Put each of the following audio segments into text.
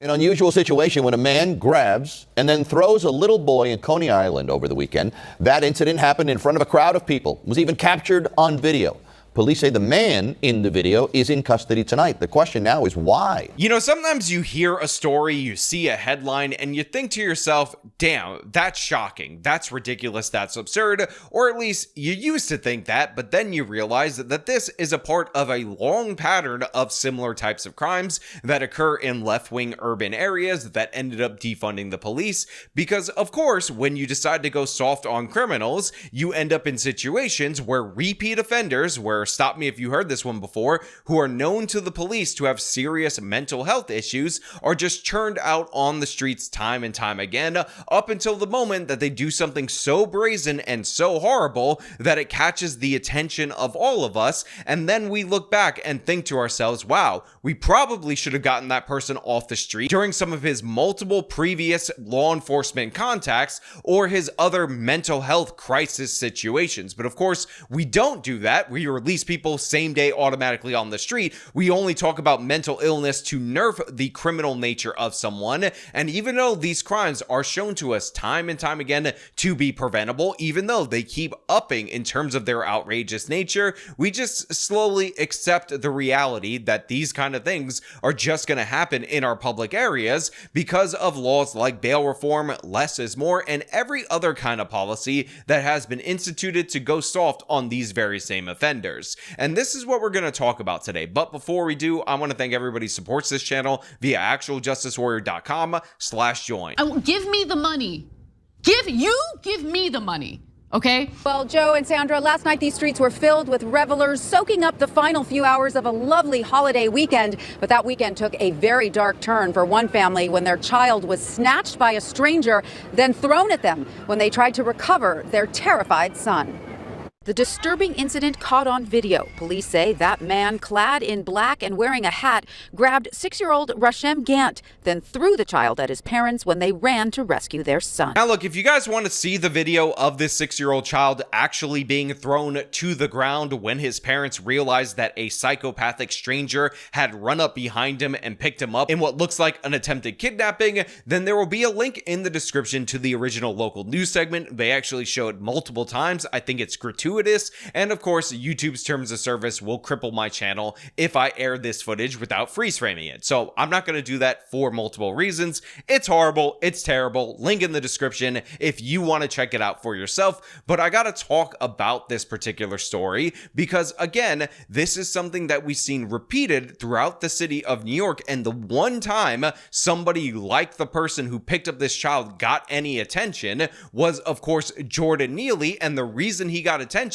An unusual situation when a man grabs and then throws a little boy in Coney Island over the weekend. That incident happened in front of a crowd of people. It was even captured on video. Police say the man in the video is in custody tonight. The question now is why? You know, sometimes you hear a story, you see a headline, and you think to yourself, damn, that's shocking, that's ridiculous, that's absurd, or at least you used to think that, but then you realize that this is a part of a long pattern of similar types of crimes that occur in left-wing urban areas that ended up defunding the police, because of course, when you decide to go soft on criminals, you end up in situations where repeat offenders, where stop me if you heard this one before, who are known to the police to have serious mental health issues, are just churned out on the streets time and time again, up until the moment that they do something so brazen and so horrible that it catches the attention of all of us, and then we look back and think to ourselves, wow, we probably should have gotten that person off the street during some of his multiple previous law enforcement contacts or his other mental health crisis situations. But of course, we don't do that. We release people same day automatically on the street. We only talk about mental illness to nerf the criminal nature of someone. And even though these crimes are shown to us time and time again to be preventable, even though they keep upping in terms of their outrageous nature, we just slowly accept the reality that these kind of things are just going to happen in our public areas because of laws like bail reform, less is more, and every other kind of policy that has been instituted to go soft on these very same offenders. And this is what we're going to talk about today. But before we do, I want to thank everybody who supports this channel via actualjusticewarrior.com/join. Give me the money. Give me the money. Okay? Well, Joe and Sandra, last night these streets were filled with revelers soaking up the final few hours of a lovely holiday weekend. But that weekend took a very dark turn for one family when their child was snatched by a stranger, then thrown at them when they tried to recover their terrified son. The disturbing incident caught on video. Police say that man, clad in black and wearing a hat, grabbed 6-year-old Rashem Gant, then threw the child at his parents when they ran to rescue their son. Now look, if you guys want to see the video of this 6-year-old child actually being thrown to the ground when his parents realized that a psychopathic stranger had run up behind him and picked him up in what looks like an attempted kidnapping, then there will be a link in the description to the original local news segment. They actually show it multiple times. I think it's gratuitous. And of course, YouTube's terms of service will cripple my channel if I air this footage without freeze framing it. So I'm not going to do that for multiple reasons. It's horrible. It's terrible. Link in the description if you want to check it out for yourself. But I got to talk about this particular story because, again, this is something that we've seen repeated throughout the city of New York. And the one time somebody like the person who picked up this child got any attention was, of course, Jordan Neely. And the reason he got attention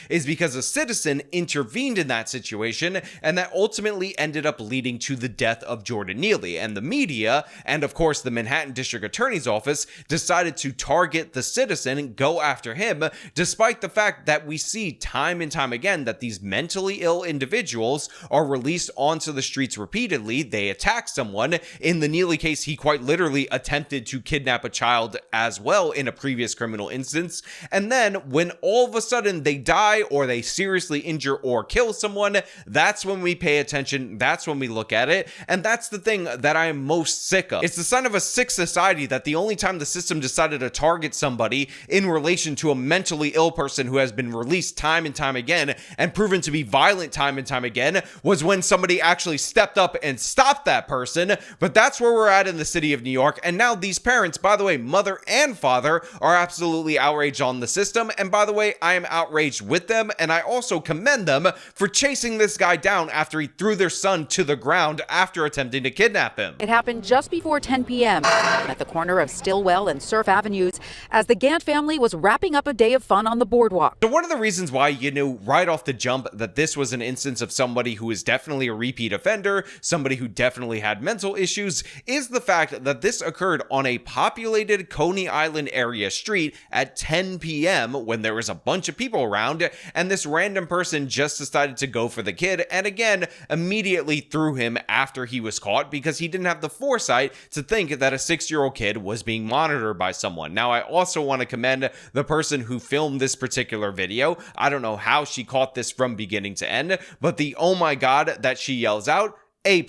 is because a citizen intervened in that situation, and that ultimately ended up leading to the death of Jordan Neely. And the media, and of course the Manhattan District Attorney's Office, decided to target the citizen and go after him, despite the fact that we see time and time again that these mentally ill individuals are released onto the streets repeatedly. They attack someone. In the Neely case, he quite literally attempted to kidnap a child as well in a previous criminal instance. And then when all of a sudden they die or they seriously injure or kill someone, that's when we pay attention, that's when we look at it, and that's the thing that I am most sick of. It's the sign of a sick society that the only time the system decided to target somebody in relation to a mentally ill person who has been released time and time again and proven to be violent time and time again was when somebody actually stepped up and stopped that person. But that's where we're at in the city of New York, and now these parents, by the way, mother and father, are absolutely outraged on the system. And by the way, I am outraged with them, and I also commend them for chasing this guy down after he threw their son to the ground after attempting to kidnap him. It happened just before 10 p.m. at the corner of Stillwell and Surf Avenues as the Gant family was wrapping up a day of fun on the boardwalk. So one of the reasons why you knew right off the jump that this was an instance of somebody who is definitely a repeat offender, somebody who definitely had mental issues, is the fact that this occurred on a populated Coney Island area street at 10 p.m. when there was a bunch of people around, and this random person just decided to go for the kid, and again, immediately threw him after he was caught because he didn't have the foresight to think that a 6-year-old kid was being monitored by someone. Now, I also want to commend the person who filmed this particular video. I don't know how she caught this from beginning to end, but the oh my god that she yells out, A+.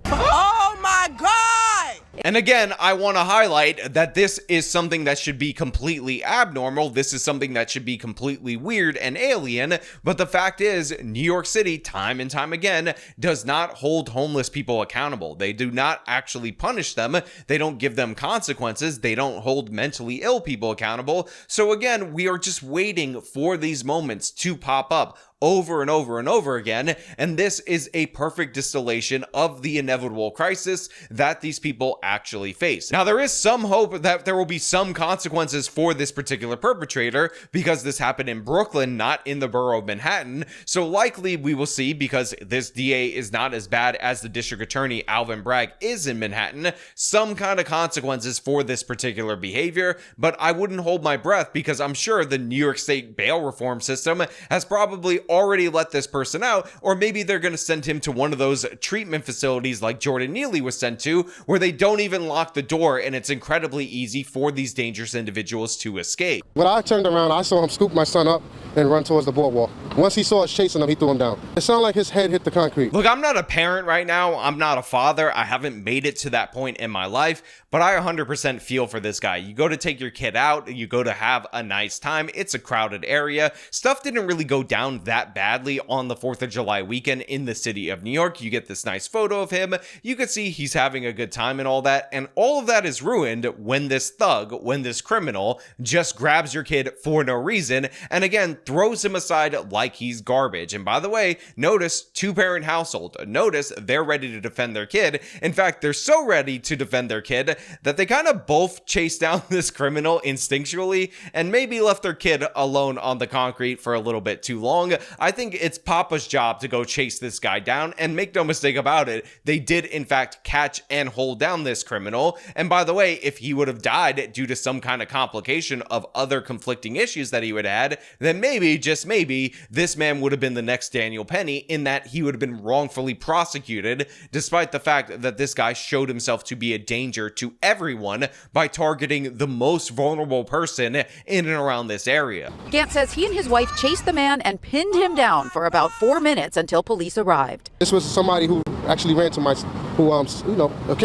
Oh my god! And again, I want to highlight that this is something that should be completely abnormal. This is something that should be completely weird and alien. But the fact is, New York City, time and time again, does not hold homeless people accountable. They do not actually punish them. They don't give them consequences. They don't hold mentally ill people accountable. So again, we are just waiting for these moments to pop up over and over and over again, and this is a perfect distillation of the inevitable crisis that these people actually face. Now, there is some hope that there will be some consequences for this particular perpetrator, because this happened in Brooklyn, not in the borough of Manhattan, so likely we will see, because this DA is not as bad as the district attorney Alvin Bragg is in Manhattan, some kind of consequences for this particular behavior, but I wouldn't hold my breath, because I'm sure the New York State bail reform system has probably already let this person out, or maybe they're going to send him to one of those treatment facilities like Jordan Neely was sent to, where they don't even lock the door and it's incredibly easy for these dangerous individuals to escape. When I turned around, I saw him scoop my son up and run towards the boardwalk. Once he saw us chasing him, he threw him down. It sounded like his head hit the concrete. Look, I'm not a parent right now. I'm not a father. I haven't made it to that point in my life, but I 100% feel for this guy. You go to take your kid out, you go to have a nice time. It's a crowded area. Stuff didn't really go down that badly on the 4th of July weekend in the city of New York. You get this nice photo of him. You could see he's having a good time and all that. And all of that is ruined when this thug, when this criminal just grabs your kid for no reason and again throws him aside like he's garbage. And by the way, notice two-parent household. Notice they're ready to defend their kid. In fact, they're so ready to defend their kid that they kind of both chase down this criminal instinctually and maybe left their kid alone on the concrete for a little bit too long. I think it's Papa's job to go chase this guy down, and make no mistake about it, they did in fact catch and hold down this criminal. And by the way, if he would have died due to some kind of complication of other conflicting issues that he would have had, then maybe, just maybe, this man would have been the next Daniel Penny, in that he would have been wrongfully prosecuted, despite the fact that this guy showed himself to be a danger to everyone by targeting the most vulnerable person in and around this area. Gant says he and his wife chased the man and pinned him down for about 4 minutes until police arrived. This was somebody who actually ran to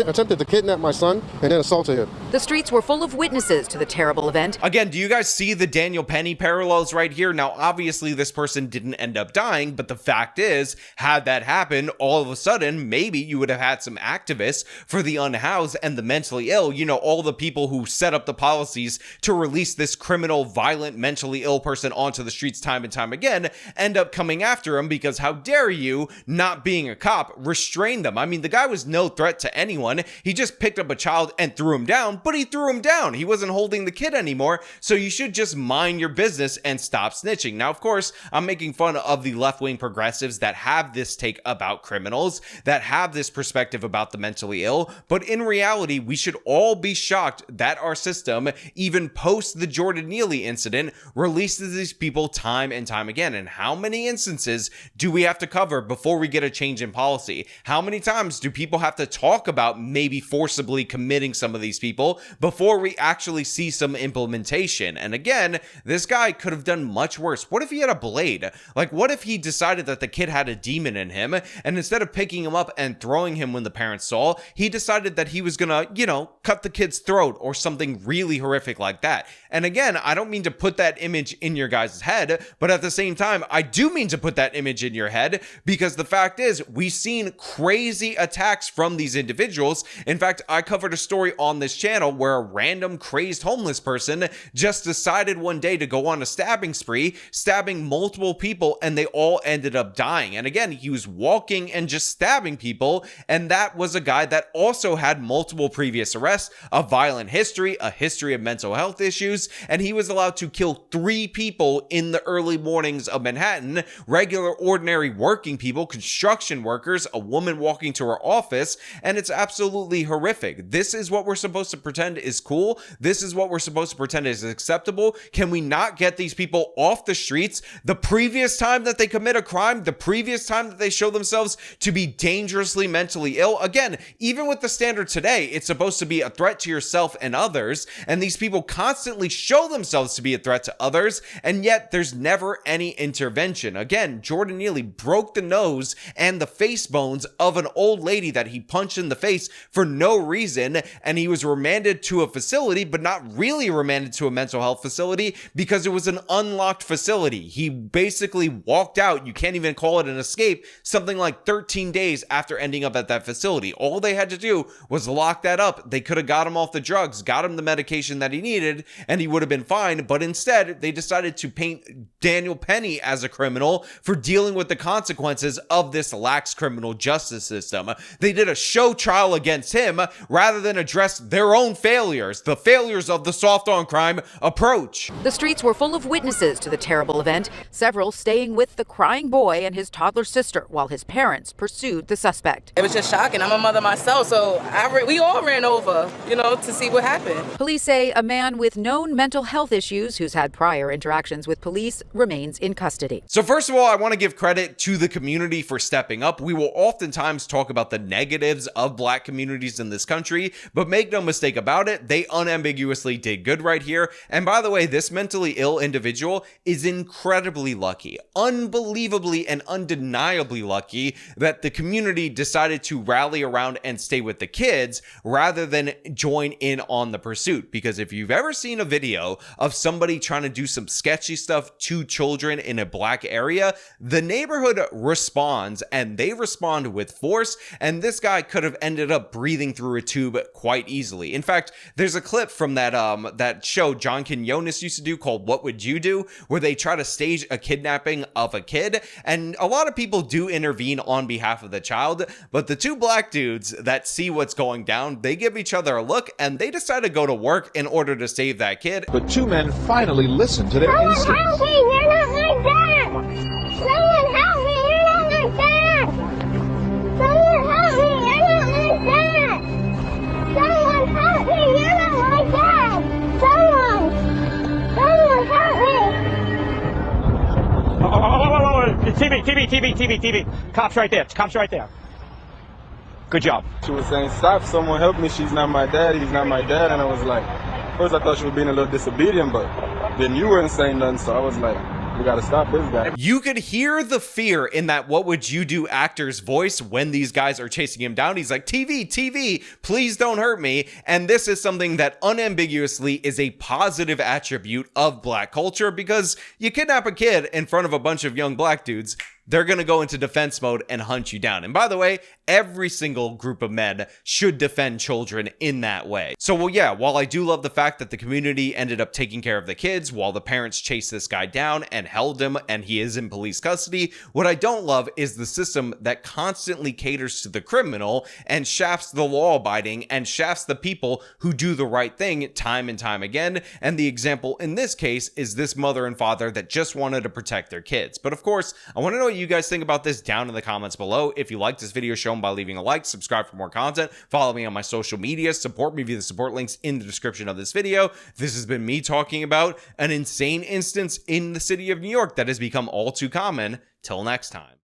attempted to kidnap my son and then assaulted him. The streets were full of witnesses to the terrible event. Again, do you guys see the Daniel Penny parallels right here? Now, obviously, this person didn't end up dying, but the fact is, had that happened, all of a sudden, maybe you would have had some activists for the unhoused and the mentally ill, all the people who set up the policies to release this criminal, violent, mentally ill person onto the streets time and time again, end up coming after him because how dare you, not being a cop, restrain them. I mean, the guy was no threat to anyone. He just picked up a child and threw him down, but he threw him down. He wasn't holding the kid anymore, so you should just mind your business and stop snitching. Now, of course, I'm making fun of the left-wing progressives that have this take about criminals, that have this perspective about the mentally ill, but in reality, we should all be shocked that our system, even post the Jordan Neely incident, releases these people time and time again. And how many instances do we have to cover before we get a change in policy? How many times do people have to talk about maybe forcibly committing some of these people before we actually see some implementation? And again, this guy could have done much worse. What if he had a blade? Like, what if he decided that the kid had a demon in him, and instead of picking him up and throwing him when the parents saw, he decided that he was gonna, cut the kid's throat or something really horrific like that? And again, I don't mean to put that image in your guys' head, but at the same time, I do mean to put that image in your head, because the fact is, we've seen crazy attacks from these individuals. In fact, I covered a story on this channel where a random crazed homeless person just decided one day to go on a stabbing spree, stabbing multiple people, and they all ended up dying. And again, he was walking and just stabbing people, and that was a guy that also had multiple previous arrests, a violent history, a history of mental health issues, and he was allowed to kill 3 people in the early mornings of Manhattan, regular, ordinary working people, construction workers, a woman walking to her office, and it's absolutely horrific. This is what we're supposed to pretend is cool. This is what we're supposed to pretend is acceptable. Can we not get these people off the streets the previous time that they commit a crime, the previous time that they show themselves to be dangerously mentally ill? Again, even with the standard today, it's supposed to be a threat to yourself and others, and these people constantly show themselves to be a threat to others, and yet there's never any intervention. Again, Jordan Neely broke the nose and the face bones of an old lady that he punched in the face for no reason, and he was remanded to a facility, but not really remanded to a mental health facility because it was an unlocked facility. He basically walked out, you can't even call it an escape, something like 13 days after ending up at that facility. All they had to do was lock that up. They could have got him off the drugs, got him the medication that he needed, and he would have been fine, but instead they decided to paint Daniel Penny as a criminal for dealing with the consequences of this lax criminal justice system. They did a show trial against him rather than address their own failures, the failures of the soft on crime approach. The streets were full of witnesses to the terrible event, several staying with the crying boy and his toddler sister while his parents pursued the suspect. It was just shocking. I'm a mother myself, so we all ran over, to see what happened. Police say a man with known mental health issues who's had prior interactions with police remains in custody. So first of all, I want to give credit to the community for stepping up. We will oftentimes talk about the negatives of black communities in this country, but make no mistake about it, they unambiguously did good right here. And by the way, this mentally ill individual is incredibly lucky, unbelievably and undeniably lucky that the community decided to rally around and stay with the kids rather than join in on the pursuit. Because if you've ever seen a video of somebody trying to do some sketchy stuff to children in a black area, the neighborhood responds, and they respond with force, and this guy could have ended up breathing through a tube quite easily. In fact, there's a clip from that show John Quinones used to do called What Would You Do?, where they try to stage a kidnapping of a kid, and a lot of people do intervene on behalf of the child, but the two black dudes that see what's going down, they give each other a look, and they decide to go to work in order to save that kid. But two men finally listened to their instincts. Help me, you're not like that! Someone help me, you're not like that! Someone help me, you're not like that! Someone help me, you're not like that! Someone help me! TV. Cops right there. Good job. She was saying, stop, someone help me, she's not my dad, he's not my dad, and I was like, first I thought she was being a little disobedient, but then you weren't saying nothing, so I was like, we gotta stop this guy. You could hear the fear in that What Would You Do actor's voice when these guys are chasing him down. He's like, TV, please don't hurt me. And this is something that unambiguously is a positive attribute of black culture, because you kidnap a kid in front of a bunch of young black dudes, they're going to go into defense mode and hunt you down. And by the way, every single group of men should defend children in that way. So, well, yeah, while I do love the fact that the community ended up taking care of the kids while the parents chased this guy down and held him and he is in police custody, what I don't love is the system that constantly caters to the criminal and shafts the law-abiding and shafts the people who do the right thing time and time again. And the example in this case is this mother and father that just wanted to protect their kids. But of course, I want to know what you guys think about this down in the comments below. If you like this video, show them by leaving a like, subscribe for more content, follow me on my social media, support me via the support links in the description of this video. This has been me talking about an insane instance in the city of New York that has become all too common. Till next time.